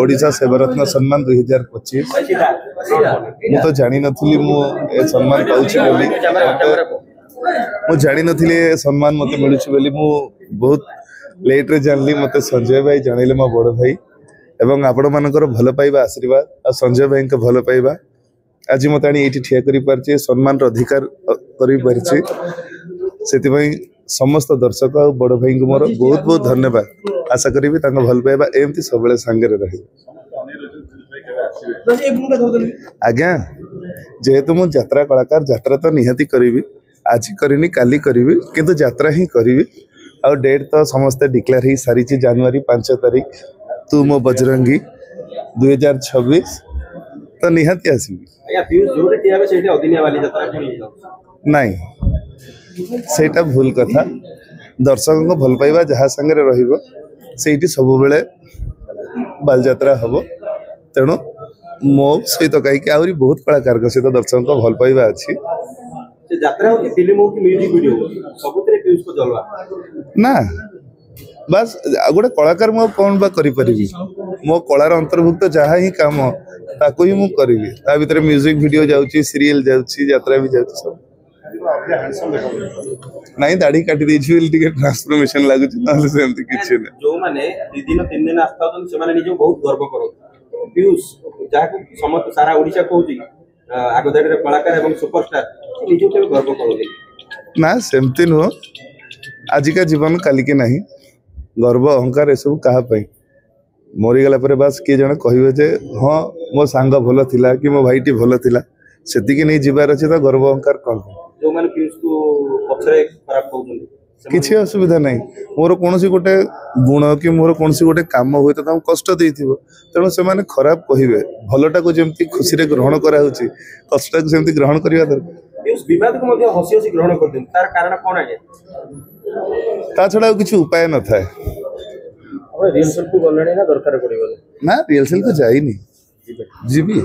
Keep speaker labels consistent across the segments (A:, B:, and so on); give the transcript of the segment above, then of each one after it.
A: ओडिशा सेवारत्न सम्मान 2025 मु तो जानी नथिली मु ए सम्मान पाउछि बोली मु जानी नथिली ए सम्मान मते मिलुछि बोली मु बहुत लेट रे जानली मते संजय भाई जानिले मो बड़ भाई एवं आपण मानकर भल पाइबा आशीर्वाद आ संजय भाई के भल पाइबा आज मत आनी ये ठिया करी पारछे सम्मान अधिकार करी पारछे सेति भाई समस्त दर्शक और बड़ भाई को मोर बहुत बहुत धन्यवाद आशा करी भी तांको भल पाइबा एमती सबले संगे रही आज्ञा जेहेतु मु यात्रा कलाकार यात्रा तो निहाती करी आज करनी काली करी किंतु यात्रा ही करी आ डेट तो समस्त डिक्लेयर ही सारी जनवरी 5 तारीख तू मो बजरंगी 2026 तो निहाती आसबी नहीं सेटा भूल कथा दर्शक को भल पाइबा जहाँ संगे रहिबो सेठी सब बेले बालयात्रा हम तेणु मो सहित कहीं आहरी बहुत कलाकार सहित दर्शक को भल पाइबा अच्छी ना बस गोटे कलाकार मो कौन बा करि परिबी मो कलार अंतर्भुक्त जहाँ ही काम ताको ही मु करिवि ता भीतर म्यूजिक वीडियो जाउची सीरियल जाउची यात्रा भी जाउची सब नहीं दाढ़ी काटी देछि बेल टिके ट्रांसफॉर्मेशन लागुची नले सेमति किछि नै जो माने 2 दिन 3 दिन आस्ता तो से माने निजो बहुत गर्व करो पीयूष जाको समस्त सारा ओडिसा कहउची आगोदारी कलाकार एवं सुपरस्टार निजो के गर्व करो ना सेमति नो आज का जीवन काली के नहीं गर्व अहंकार ए सब कहा पई मरी गला पर बस किए जने कहिबे जे हां मो सांग भलो थिला कि मो भाईटी भलो थिला सेति के नहीं जिबार अछि त गर्व अहंकार कोन जो माने पीयूष को पछरे खराब कहउछन किछि असुविधा नहीं मोर कोनसी गोटे गुण कि मोर कोनसी गोटे काम होय त कष्ट देथिबो तेणु से माने खराब कहिबे भलोटा को जेमति खुशी रे ग्रहण करा होछि कष्ट को जेमति ग्रहण करिया दरकार पीयूष विवाद को मध्ये हसी हसी ग्रहण कर दिन तार कारण कोन आगे ता छडा किछि उपाय न थाए रिहर्सल को गलणी ना दरकार पड़िबो ना रिहर्सल तो जाईनी जीबी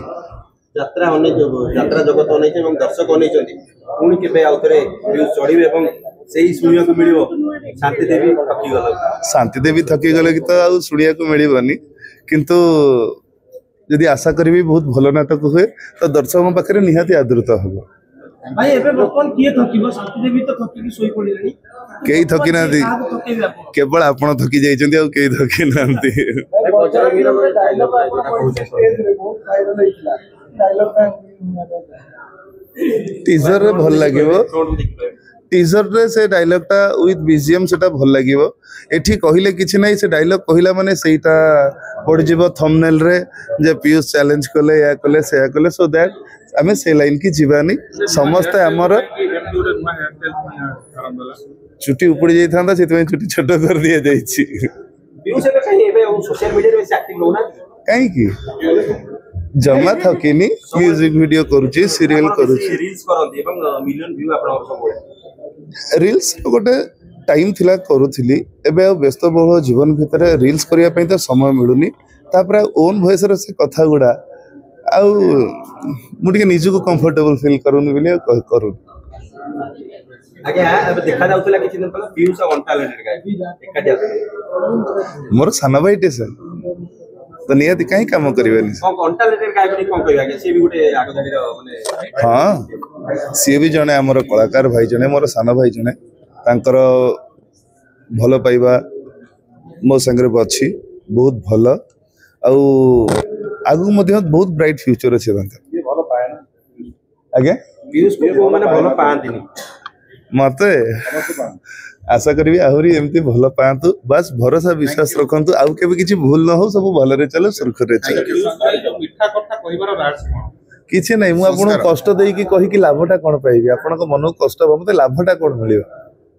A: यात्रा होने यात्रा जगत होने एवं दर्शक होने पुणी केबे आउथरे न्यूज चढ़िबे एवं सेही सुनिया को मिलिबो शांति देवी थकी गले कि तो आ सुनिया को मिलिबनी किंतु यदि आशा करबी बहुत भलो नाटक हुए तो दर्शक पाखरे निहाती आदृत हबो भाई एबे बर्तमान किए थकीबो शांति देवी तो थकी की सोई पड़िलानी केही थकी नांती केवल आपण थकी जाइछन्ती आ केही थकी नांती टीजर रे भल लागिवो टीजर रे से डायलॉग टा विथ बीजीएम सेटा भल लागिवो एठी कहिले किछि नै से डायलॉग कहिला माने सेटा पड़ जिवो थंबनेल रे जे पीयूष चैलेंज कले या कले से या कले सो दैट आमे से लाइन की जीवानी समस्त हमर छुट्टी उपड़ी जाई थांदा सेतमे छुट्टी छोट कर दिया जाईछि पीयूष एबे कहीं एबे सोशल मीडिया रे एक्टिव रहना काई की जमा थकिनी म्यूजिक वीडियो करूची सीरियल करूची रील्स करंती एवं मिलियन व्यू आपन सब रील्स गोटे टाइम थिला करूथिली एबे व्यस्त बहुल जीवन भितर रील्स करिया पई त समय मिलुनी तापर ओन वॉइस रे से कथा गुडा आ मुटिके निजु को कंफर्टेबल फील करूनी बिले करू आगे अब देखा जाउतला किछि दिन पहले पीयूष ऑन टैलेंटेड गाय एकाडिया मोर साना भाईटे से तो नियति कहीं काम करबेनी कोन टैलेंटेड गाय भी कोन कहबा के सी भी गुटे आगदाडी माने हां सी भी जने हमर कलाकार भाई जने मोर साना भाई जने तांकर भलो पाइबा मो संगे अछि बहुत भलो आ आगु मध्ये बहुत ब्राइट फ्यूचर अछि तांकर ये भलो पाए ना आगे पीयूष को माने भलो पांतिनी मते आशा करी आहरी एमती भल पातु बस भरोसा विश्वास रखंतु आउ केबे किछि भूल न हो सब भल रे चलो सुरखुर रे चलो मिठा कथा कहिबार राज कोन किछि नै मु आपन कष्ट देई कि कहि कि लाभटा कोन पाइबी आपन को मन कष्ट मते लाभटा कोन मिलियो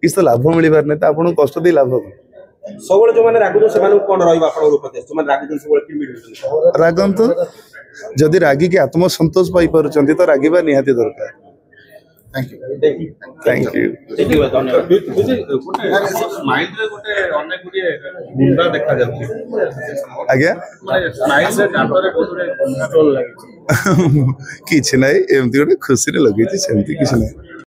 A: किछ तो लाभ मिलिबार नै त आपन कष्ट देई लाभ सबले जो माने रागु से माने कोन रहइबा आपन उपदेश जो माने रागु सबले कि मिलियो रागंतु जदि रागी के आत्मसंतोष पाई परचंती तो रागीबा निहाती दरकार Thank you. Thank you. Smile रे गोटे अनेक गुडी मुंडा देखा जाउची आज्ञा माने स्माइल रे काटरे गोटे स्टोल लागि किछ नै एमती गोटे खुशी रे लगै छी सेमती किछ नै